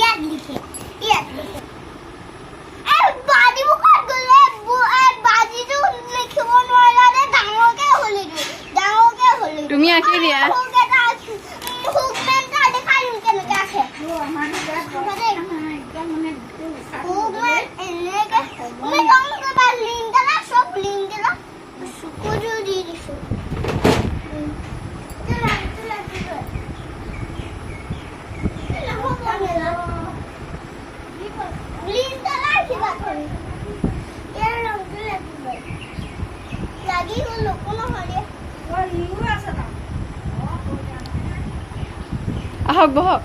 ইয়াত লিখে বাজি মুখত গ'লে বাজিটো লিখিব নোৱাৰিলে ডাঙৰকে হ'লে তুমি আঁকি দিয়া আহক বহক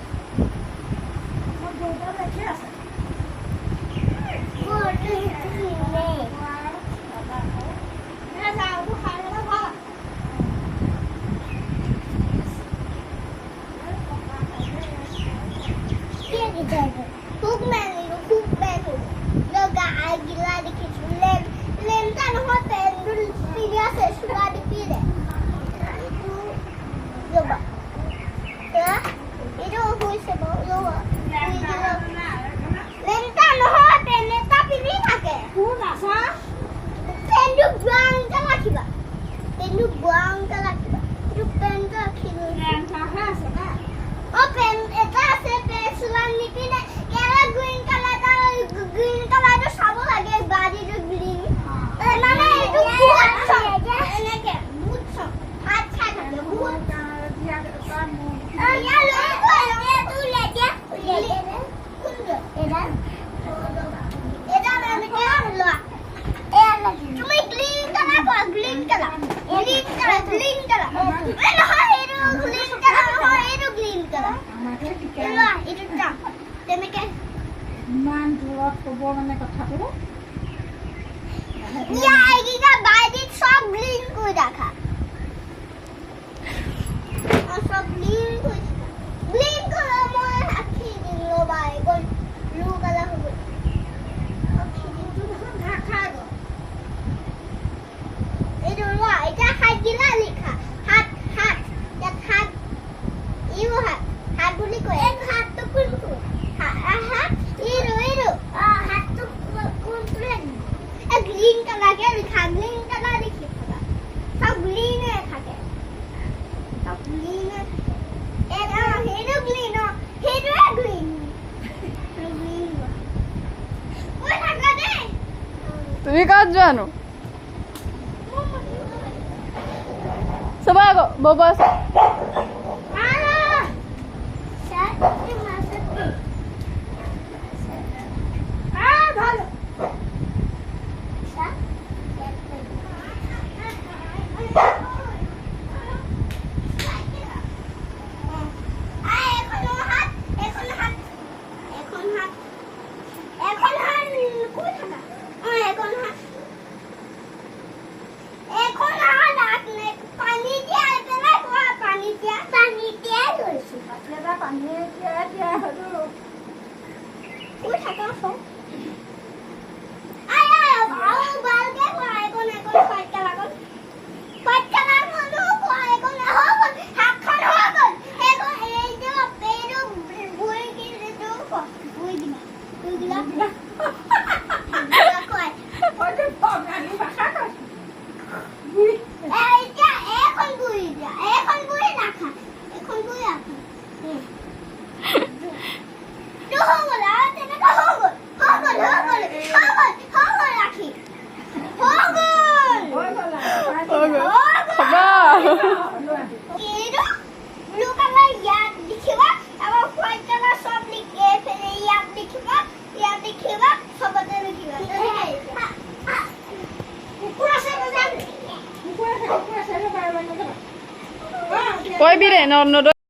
ইমান দূৰত ক'ব মানে কথাটো সব লিংক করে দেখা সব লিংক করে মই আখি দিল বাই গল ব্লু কালার হবে আখি দিল দেখা গো এটা হাত গিলা লেখা হাত ইউ হাত বুলি কয় হাত তো কোনটো হাত ইরো হাত তো কোনটো গ্রিন কালার কে লিখা গ্রিন কালার লিখি সব গ্রিন এ থাকে সব গ্রিন এটা হেডো গ্রিন ওই থাকা দে তুমি কাজ জানো সবাই বাবা Koi bire no